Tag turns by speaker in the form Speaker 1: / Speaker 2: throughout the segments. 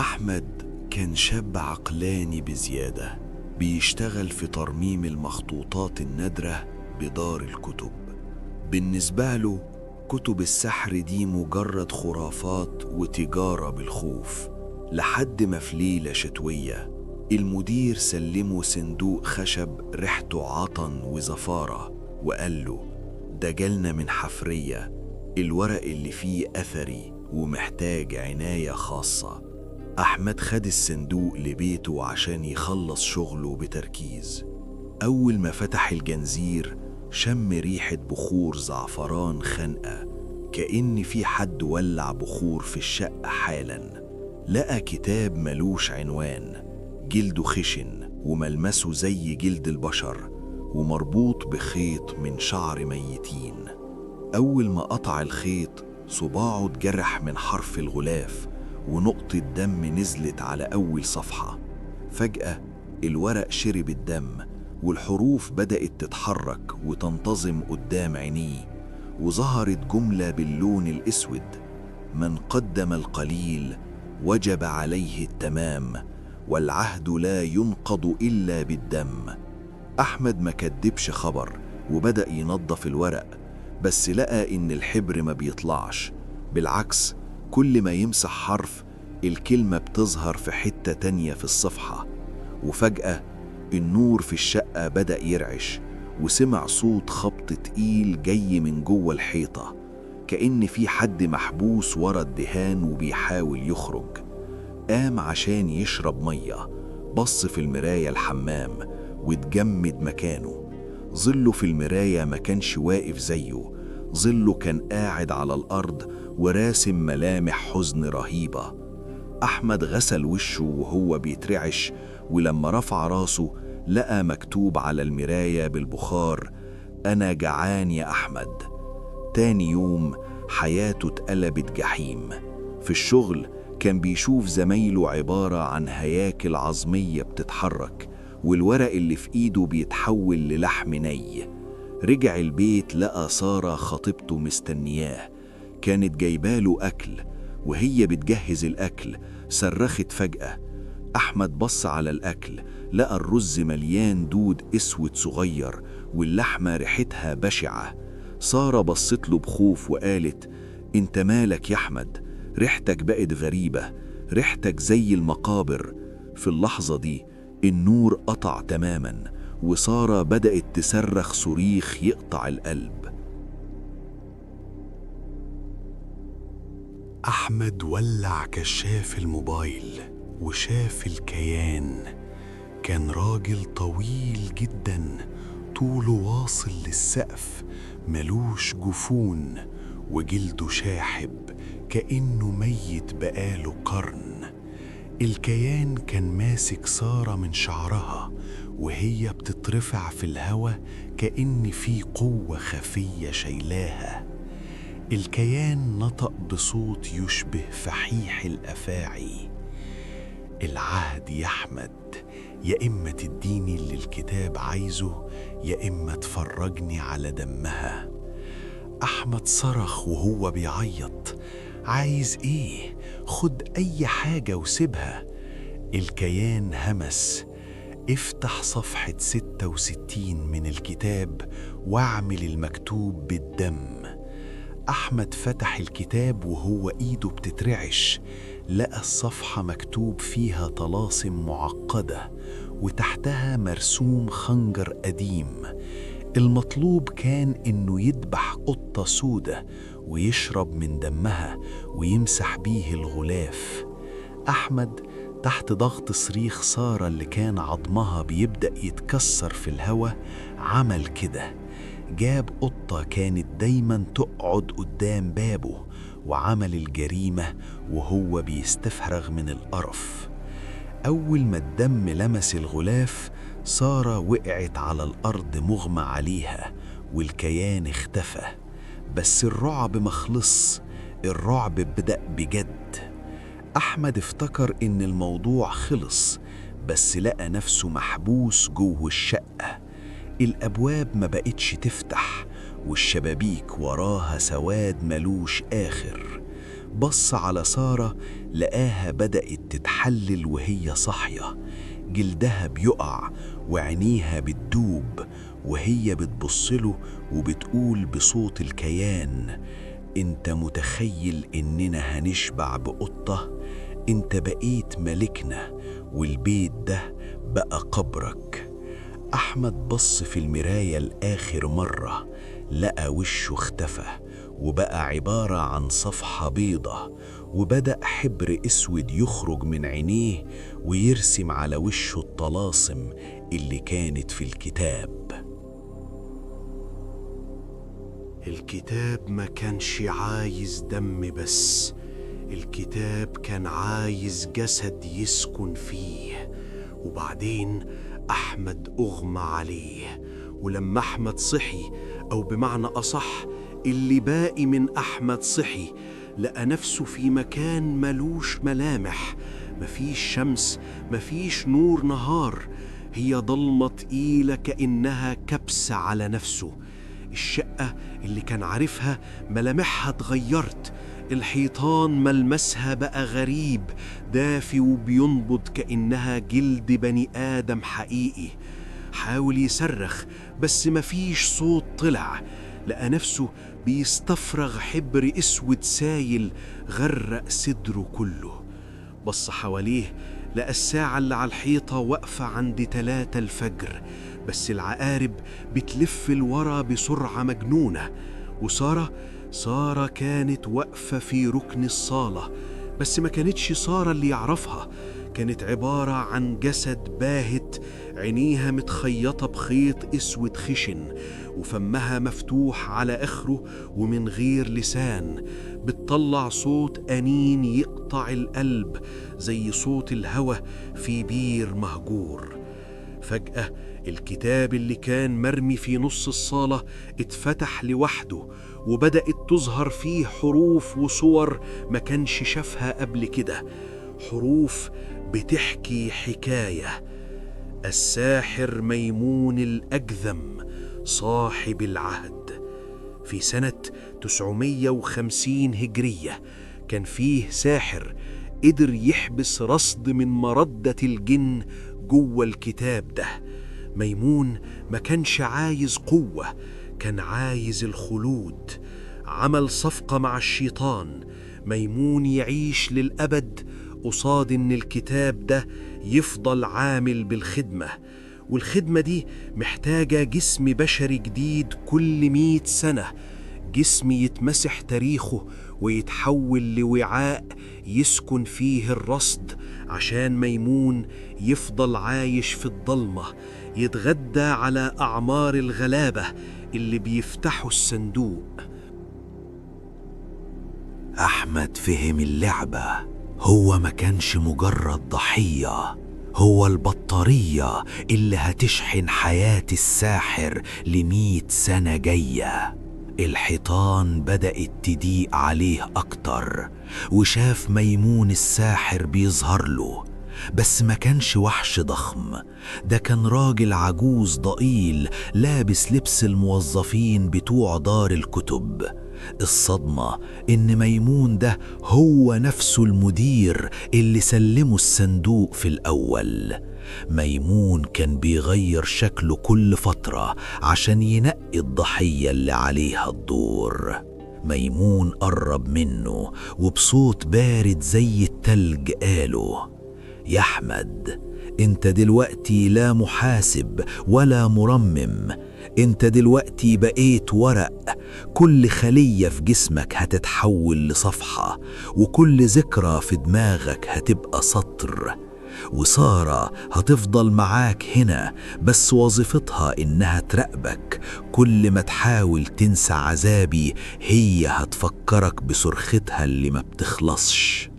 Speaker 1: أحمد كان شاب عقلاني بزيادة، بيشتغل في ترميم المخطوطات النادرة بدار الكتب. بالنسبة له كتب السحر دي مجرد خرافات وتجارة بالخوف، لحد ما في ليلة شتوية المدير سلمه صندوق خشب ريحته عطن وزفارة وقال له ده جالنا من حفرية، الورق اللي فيه أثري ومحتاج عناية خاصة. أحمد خد الصندوق لبيته عشان يخلص شغله بتركيز. أول ما فتح الجنزير شم ريحة بخور زعفران خانقة، كأن في حد ولع بخور في الشقة حالا. لقى كتاب ملوش عنوان، جلده خشن وملمسه زي جلد البشر ومربوط بخيط من شعر ميتين. أول ما قطع الخيط صباعه اتجرح من حرف الغلاف ونقطة دم نزلت على أول صفحة. فجأة الورق شرب الدم والحروف بدأت تتحرك وتنتظم قدام عينيه، وظهرت جملة باللون الأسود: من قدم القليل وجب عليه التمام، والعهد لا ينقض إلا بالدم. أحمد ما كدبش خبر وبدأ ينظف الورق، بس لقى إن الحبر ما بيطلعش، بالعكس كل ما يمسح حرف الكلمة بتظهر في حتة تانية في الصفحة. وفجأة النور في الشقة بدأ يرعش، وسمع صوت خبط تقيل جاي من جوه الحيطة، كأن في حد محبوس ورا الدهان وبيحاول يخرج. قام عشان يشرب مية، بص في المراية الحمام واتجمد مكانه. ظله في المراية ما كانش واقف زيه، ظله كان قاعد على الأرض وراسم ملامح حزن رهيبة. أحمد غسل وشه وهو بيترعش، ولما رفع راسه لقى مكتوب على المراية بالبخار: أنا جعان يا أحمد. تاني يوم حياته اتقلبت جحيم. في الشغل كان بيشوف زمايله عبارة عن هياكل عظمية بتتحرك، والورق اللي في إيده بيتحول للحم ني. رجع البيت لقى سارة خطيبته مستنياه، كانت جايباله أكل، وهي بتجهز الأكل صرخت فجأة. أحمد بص على الأكل لقى الرز مليان دود أسود صغير واللحمة ريحتها بشعة. سارة بصت له بخوف وقالت: انت مالك يا أحمد؟ ريحتك بقت غريبة، ريحتك زي المقابر. في اللحظة دي النور قطع تماما، وسارة بدأت تصرخ صريخ يقطع القلب.
Speaker 2: أحمد ولع كشاف الموبايل وشاف الكيان. كان راجل طويل جدا، طوله واصل للسقف، ملوش جفون، وجلده شاحب كأنه ميت بقاله قرن. الكيان كان ماسك سارة من شعرها وهي بتترفع في الهوا كأن في قوة خفية شايلاها. الكيان نطق بصوت يشبه فحيح الأفاعي: العهد يا أحمد، يا إما تديني اللي الكتاب عايزه، يا إما تفرجني على دمها. أحمد صرخ وهو بيعيط: عايز إيه؟ خد أي حاجة وسيبها. الكيان همس: افتح صفحة 66 من الكتاب واعمل المكتوب بالدم. أحمد فتح الكتاب وهو إيده بتترعش، لقى الصفحة مكتوب فيها طلاسم معقدة وتحتها مرسوم خنجر قديم. المطلوب كان إنه يذبح قطة سودة ويشرب من دمها ويمسح بيه الغلاف. أحمد تحت ضغط صريخ سارة اللي كان عظمها بيبدأ يتكسر في الهوا عمل كده. جاب قطة كانت دايما تقعد قدام بابه وعمل الجريمة وهو بيستفرغ من القرف. أول ما الدم لمس الغلاف سارة وقعت على الأرض مغمى عليها والكيان اختفى. بس الرعب مخلص، الرعب بدأ بجد. أحمد افتكر إن الموضوع خلص، بس لقى نفسه محبوس جوه الشقة. الأبواب ما بقتش تفتح والشبابيك وراها سواد ملوش آخر.
Speaker 1: بص على سارة لقاها بدأت تتحلل وهي صاحية، جلدها بيقع وعينيها بتدوب، وهي بتبصله وبتقول بصوت الكيان: انت متخيل اننا هنشبع بقطة؟ انت بقيت ملكنا والبيت ده بقى قبرك. أحمد بص في المراية لآخر مرة، لقى وشه اختفى وبقى عبارة عن صفحة بيضة، وبدأ حبر اسود يخرج من عينيه ويرسم على وشه الطلاسم اللي كانت في الكتاب.
Speaker 2: الكتاب ما كانش عايز دم بس، الكتاب كان عايز جسد يسكن فيه. وبعدين أحمد أغمى عليه، ولما أحمد صحي، أو بمعنى أصح اللي باقي من أحمد صحي، لقى نفسه في مكان ملوش ملامح، مفيش شمس، مفيش نور نهار، هي ضلمة تقيلة كأنها كبسة على نفسه. الشقة اللي كان عارفها ملامحها اتغيرت، الحيطان ملمسها بقى غريب، دافي وبينبض كأنها جلد بني آدم حقيقي. حاول يصرخ بس مفيش صوت طلع، لقى نفسه بيستفرغ حبر اسود سايل غرق صدره كله. بص حواليه لقى الساعة اللي على الحيطة واقفة عند 3 الفجر، بس العقارب بتلف لورا بسرعة مجنونة. وسارة كانت واقفة في ركن الصالة، بس ما كانتش سارة اللي يعرفها، كانت عبارة عن جسد باهت، عينيها متخيطة بخيط اسود خشن، وفمها مفتوح على آخره ومن غير لسان، بتطلع صوت أنين يقطع القلب زي صوت الهوى في بير مهجور. فجأة الكتاب اللي كان مرمي في نص الصالة اتفتح لوحده، وبدأت تظهر فيه حروف وصور ما كانش شافها قبل كده، حروف بتحكي حكاية. الساحر ميمون الأجذم صاحب العهد. في سنة 950 هجرية كان فيه ساحر قدر يحبس رصد من مردة الجن جوه الكتاب ده. ميمون ما كانش عايز قوة، كان عايز الخلود. عمل صفقة مع الشيطان، ميمون يعيش للأبد قصاد إن الكتاب ده يفضل عامل بالخدمة، والخدمة دي محتاجة جسم بشري جديد كل 100 سنة، جسم يتمسح تاريخه ويتحول لوعاء يسكن فيه الرصد، عشان ميمون يفضل عايش في الضلمة، يتغدى على أعمار الغلابة اللي بيفتحوا الصندوق.
Speaker 1: أحمد فهم اللعبة، هو ما كانش مجرد ضحية، هو البطارية اللي هتشحن حياة الساحر ل100 سنة جاية. الحيطان بدأت تضيق عليه أكتر، وشاف ميمون الساحر بيظهر له، بس ما كانش وحش ضخم، ده كان راجل عجوز ضئيل لابس لبس الموظفين بتوع دار الكتب. الصدمة إن ميمون ده هو نفسه المدير اللي سلمه الصندوق في الأول. ميمون كان بيغير شكله كل فترة عشان ينقي الضحية اللي عليها الدور. ميمون قرب منه وبصوت بارد زي التلج قاله: يا أحمد، انت دلوقتي لا محاسب ولا مرمم، انت دلوقتي بقيت ورق، كل خلية في جسمك هتتحول لصفحة، وكل ذكرى في دماغك هتبقى سطر. وسارة هتفضل معاك هنا، بس وظيفتها إنها تراقبك، كل ما تحاول تنسى عذابي هي هتفكرك بصرختها اللي ما بتخلصش.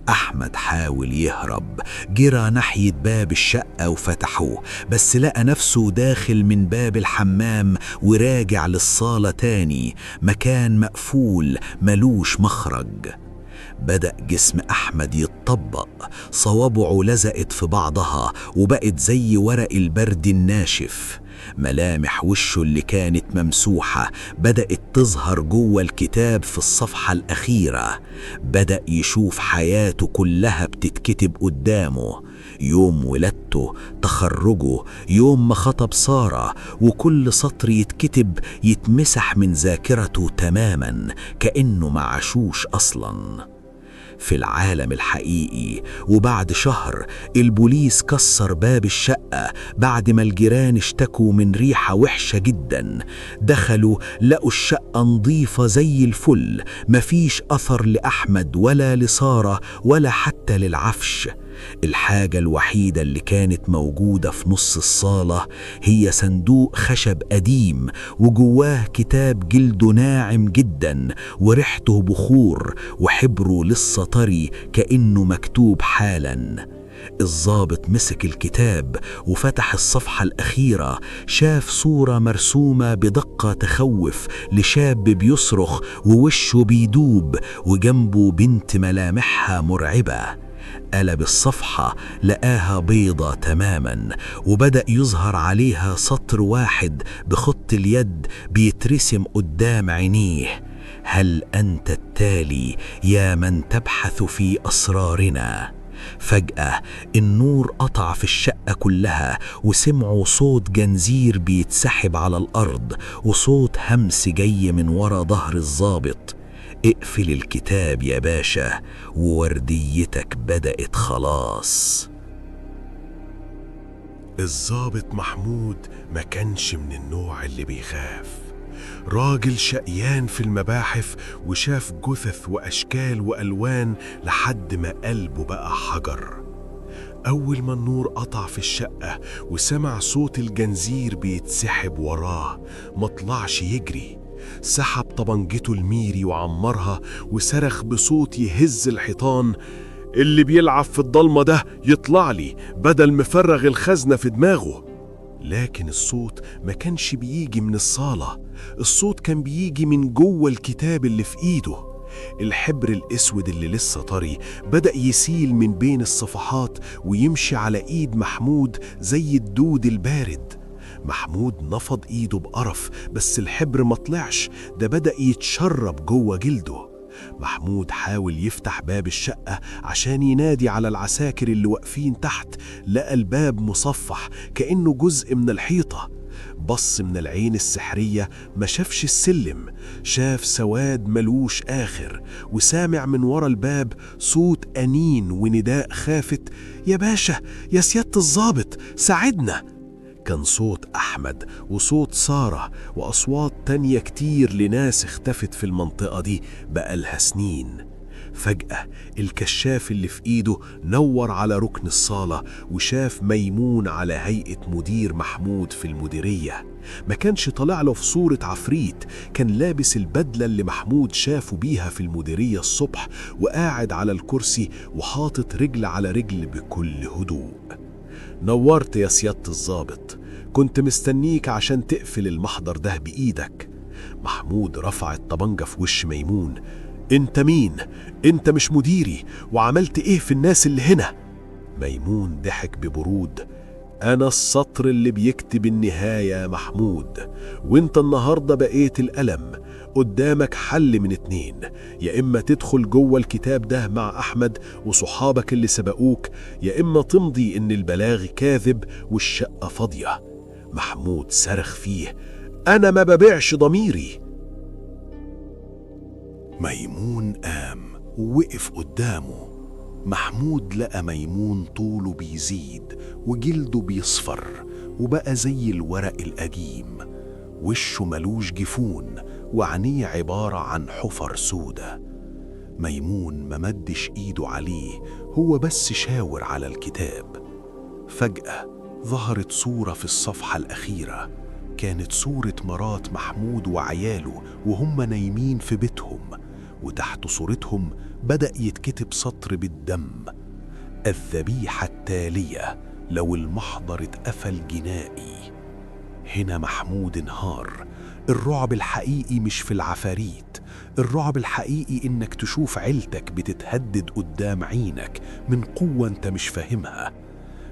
Speaker 1: أحمد حاول يهرب، جرى ناحية باب الشقة وفتحوه، بس لقى نفسه داخل من باب الحمام وراجع للصالة تاني، مكان مقفول ملوش مخرج. بدأ جسم أحمد يتطبق، صوابعه لزقت في بعضها وبقت زي ورق البرد الناشف. ملامح وشه اللي كانت ممسوحة بدأت تظهر جوه الكتاب في الصفحة الأخيرة. بدأ يشوف حياته كلها بتتكتب قدامه، يوم ولادته، تخرجه، يوم ما خطب سارة، وكل سطر يتكتب يتمسح من ذاكرته تماما كأنه ما عاشوش أصلاً. في العالم الحقيقي وبعد شهر البوليس كسر باب الشقة بعد ما الجيران اشتكوا من ريحة وحشة جدا. دخلوا لقوا الشقة نظيفة زي الفل، مفيش أثر لأحمد ولا لسارة ولا حتى للعفش. الحاجة الوحيدة اللي كانت موجودة في نص الصالة هي صندوق خشب قديم وجواه كتاب جلده ناعم جدا وريحته بخور وحبره لسه طري كأنه مكتوب حالا. الضابط مسك الكتاب وفتح الصفحة الأخيرة، شاف صورة مرسومة بدقة تخوف لشاب بيصرخ ووشه بيدوب وجنبه بنت ملامحها مرعبة. قلب الصفحة لقاها بيضة تماما وبدأ يظهر عليها سطر واحد بخط اليد بيترسم قدام عينيه: هل أنت التالي يا من تبحث في أسرارنا؟ فجأة النور قطع في الشقة كلها وسمعوا صوت جنزير بيتسحب على الأرض وصوت همس جاي من ورا ظهر الضابط: اقفل الكتاب يا باشا، وورديتك بدأت خلاص.
Speaker 2: الضابط محمود ما كانش من النوع اللي بيخاف. راجل شقيان في المباحث وشاف جثث وأشكال وألوان لحد ما قلبه بقى حجر. أول ما النور قطع في الشقة وسمع صوت الجنزير بيتسحب وراه ما طلعش يجري، سحب طبنجته الميري وعمرها وصرخ بصوت يهز الحيطان: اللي بيلعب في الضلمة ده يطلع لي بدل مفرغ الخزنة في دماغه. لكن الصوت ما كانش بيجي من الصالة، الصوت كان بيجي من جوه الكتاب اللي في ايده. الحبر الاسود اللي لسه طري بدأ يسيل من بين الصفحات ويمشي على ايد محمود زي الدود البارد. محمود نفض ايده بقرف، بس الحبر ما طلعش، ده بدأ يتشرب جوه جلده. محمود حاول يفتح باب الشقة عشان ينادي على العساكر اللي واقفين تحت، لقى الباب مصفح كأنه جزء من الحيطة. بص من العين السحرية ما شافش السلم، شاف سواد ملوش آخر، وسامع من ورا الباب صوت أنين ونداء خافت: يا باشا، يا سيادة الضابط، ساعدنا. كان صوت أحمد وصوت سارة وأصوات تانية كتير لناس اختفت في المنطقة دي بقالها سنين. فجأة الكشاف اللي في إيده نور على ركن الصالة وشاف ميمون على هيئة مدير محمود في المديرية. ما كانش طالع له في صورة عفريت، كان لابس البدلة اللي محمود شافه بيها في المديرية الصبح وقاعد على الكرسي وحاطط رجل على رجل بكل هدوء. نورت يا سيادة الضابط، كنت مستنيك عشان تقفل المحضر ده بإيدك. محمود رفع الطبنجة في وش ميمون: انت مين؟ انت مش مديري، وعملت ايه في الناس اللي هنا؟ ميمون ضحك ببرود: انا السطر اللي بيكتب النهاية يا محمود، وانت النهاردة بقيت القلم. قدامك حل من اتنين: يا اما تدخل جوه الكتاب ده مع احمد وصحابك اللي سبقوك، يا اما تمضي ان البلاغ كاذب والشقة فاضية. محمود صرخ فيه: انا ما ببيعش ضميري. ميمون قام ووقف قدامه. محمود لقى ميمون طوله بيزيد وجلده بيصفر وبقى زي الورق القديم، وشه ملوش جفون وعينيه عبارة عن حفر سودة. ميمون ما مدش ايده عليه، هو بس شاور على الكتاب. فجأة ظهرت صورة في الصفحة الأخيرة، كانت صورة مرات محمود وعياله وهم نايمين في بيتهم، وتحت صورتهم بدأ يتكتب سطر بالدم: الذبيحة التالية لو المحضر اتقفل جنائي. هنا محمود انهار. الرعب الحقيقي مش في العفاريت، الرعب الحقيقي إنك تشوف عيلتك بتتهدد قدام عينك من قوة انت مش فاهمها.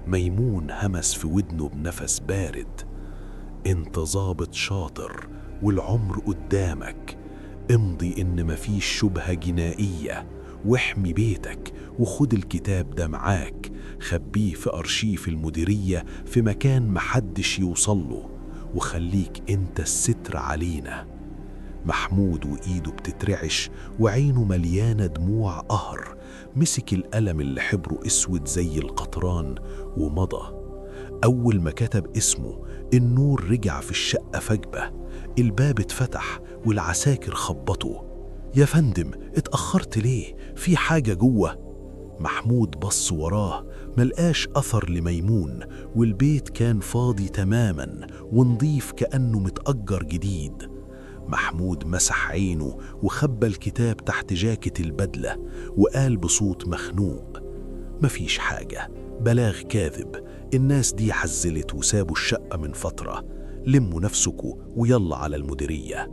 Speaker 2: ميمون همس في ودنه بنفس بارد: انت ضابط شاطر والعمر قدامك، امضي ان مفيش شبهة جنائية، واحمي بيتك، وخد الكتاب ده معاك، خبيه في أرشيف المديرية في مكان محدش يوصله، وخليك انت الستر علينا. محمود وإيده بتترعش وعينه مليانة دموع قهر مسك القلم اللي حبره اسود زي القطران ومضى. أول ما كتب اسمه النور رجع في الشقة فجأة، الباب اتفتح والعساكر خبطوا. يا فندم اتأخرت ليه؟ في حاجة جوه؟ محمود بص وراه ملقاش أثر لميمون، والبيت كان فاضي تماما ونضيف كأنه متأجر جديد. محمود مسح عينه وخبى الكتاب تحت جاكيت البدلة وقال بصوت مخنوق: مفيش حاجة، بلاغ كاذب، الناس دي حزلت وسابوا الشقة من فترة، لموا نفسكوا ويلا على المديرية.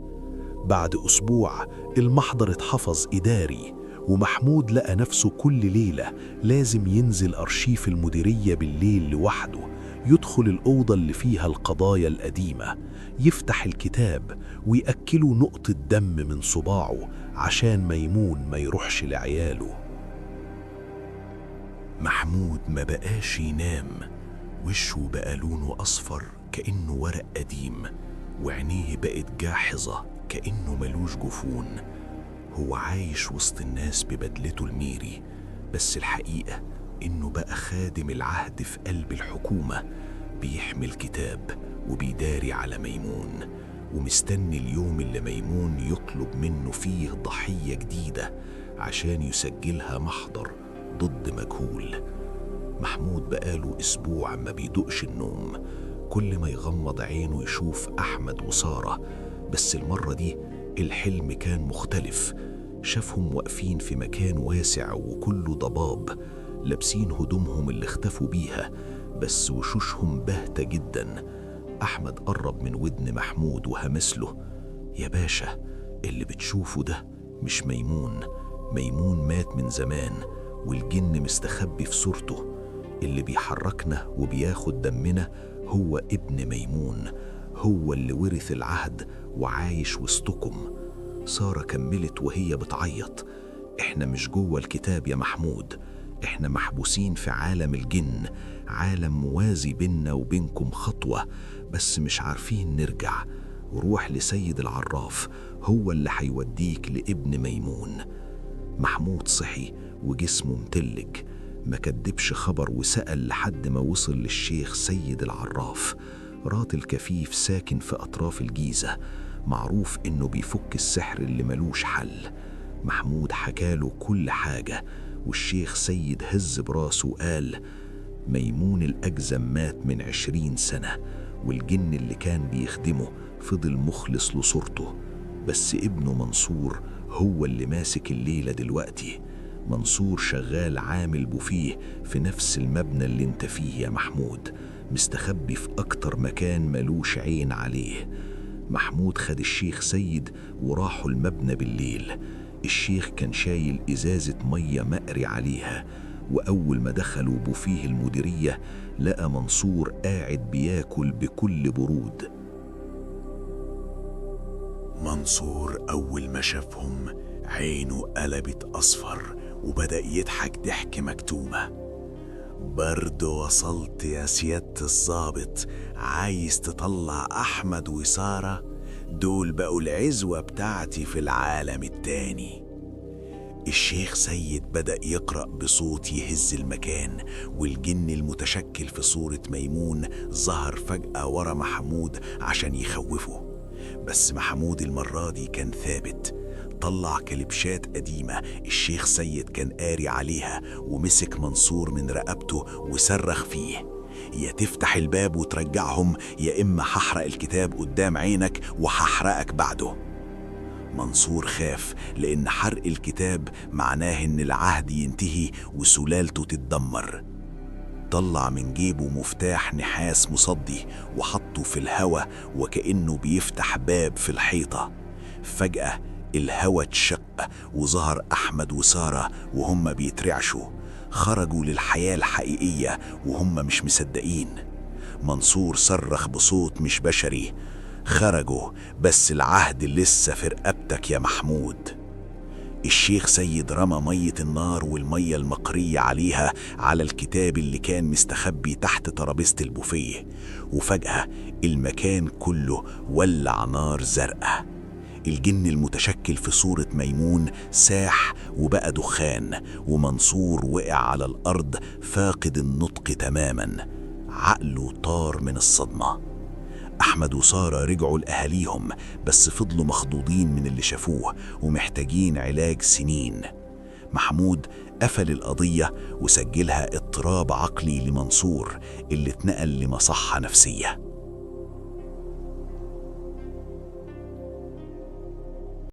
Speaker 2: بعد أسبوع المحضر اتحفظ إداري، ومحمود لقى نفسه كل ليلة لازم ينزل أرشيف المديرية بالليل لوحده، يدخل الأوضة اللي فيها القضايا القديمة، يفتح الكتاب ويأكله نقطة دم من صباعه عشان ميمون ما يروحش لعياله. محمود ما بقاش ينام، وشه بقى لونه أصفر كأنه ورق قديم، وعينيه بقت جاحظة كأنه ملوش جفون. هو عايش وسط الناس ببدلته الميري، بس الحقيقة إنه بقى خادم العهد في قلب الحكومة، بيحمي الكتاب وبيداري على ميمون، ومستني اليوم اللي ميمون يطلب منه فيه ضحية جديدة عشان يسجلها محضر ضد مجهول. محمود بقاله أسبوع ما بيدقش النوم، كل ما يغمض عينه يشوف أحمد وسارة، بس المرة دي الحلم كان مختلف. شافهم واقفين في مكان واسع وكله ضباب، لابسين هدومهم اللي اختفوا بيها، بس وشوشهم باهتة جدا. أحمد قرب من ودن محمود وهمس له: يا باشا، اللي بتشوفه ده مش ميمون، ميمون مات من زمان والجن مستخبي في صورته، اللي بيحركنا وبياخد دمنا هو ابن ميمون، هو اللي ورث العهد وعايش وسطكم. سارة كملت وهي بتعيط: احنا مش جوه الكتاب يا محمود، احنا محبوسين في عالم الجن، عالم موازي بيننا وبينكم خطوة، بس مش عارفين نرجع. وروح لسيد العراف، هو اللي هيوديك لابن ميمون. محمود صحي وجسمه متلج، ما كدبش خبر وسأل لحد ما وصل للشيخ سيد العراف، راجل كفيف ساكن في أطراف الجيزة، معروف إنه بيفك السحر اللي ملوش حل. محمود حكاله كل حاجة، والشيخ سيد هز براسه وقال: ميمون الأجزم مات من 20 سنة، والجن اللي كان بيخدمه فضل مخلص لصورته، بس ابنه منصور هو اللي ماسك الليلة دلوقتي. منصور شغال عامل بوفيه في نفس المبنى اللي انت فيه يا محمود، مستخبي في أكتر مكان ملوش عين عليه. محمود خد الشيخ سيد وراحوا المبنى بالليل. الشيخ كان شايل إزازة مية مقري عليها، وأول ما دخلوا بوفيه المديرية لقى منصور قاعد بياكل بكل برود. منصور أول ما شافهم عينه قلبت أصفر وبدأ يضحك ضحك مكتومة: برضو وصلت يا سيادة الضابط؟ عايز تطلع أحمد وسارة؟ دول بقوا العزوة بتاعتي في العالم التاني. الشيخ سيد بدأ يقرأ بصوت يهز المكان، والجن المتشكل في صورة ميمون ظهر فجأة ورا محمود عشان يخوفه. بس محمود المرة دي كان ثابت، طلع كلبشات قديمة الشيخ سيد كان قاري عليها، ومسك منصور من رقبته وصرخ فيه: يا تفتح الباب وترجعهم، يا إما هحرق الكتاب قدام عينك وهحرقك بعده. منصور خاف، لأن حرق الكتاب معناه إن العهد ينتهي وسلالته تتدمر. طلع من جيبه مفتاح نحاس مصدي وحطه في الهوا وكأنه بيفتح باب في الحيطة. فجأة الهوا اتشق وظهر أحمد وسارة وهم بيترعشوا، خرجوا للحياة الحقيقية وهم مش مصدقين.
Speaker 3: منصور صرخ بصوت مش بشري: خرجوا، بس العهد لسه في رقبتك يا محمود. الشيخ سيد رمى مية النار والمية المقرية عليها على الكتاب اللي كان مستخبي تحت ترابيزة البوفيه، وفجأة المكان كله ولع نار زرقاء. الجن المتشكل في صورة ميمون ساح وبقى دخان، ومنصور وقع على الأرض فاقد النطق تماما، عقله طار من الصدمة. أحمد وسارة رجعوا لأهاليهم، بس فضلوا مخضوضين من اللي شافوه ومحتاجين علاج سنين. محمود قفل القضية وسجلها اضطراب عقلي لمنصور اللي اتنقل لمصحة نفسية.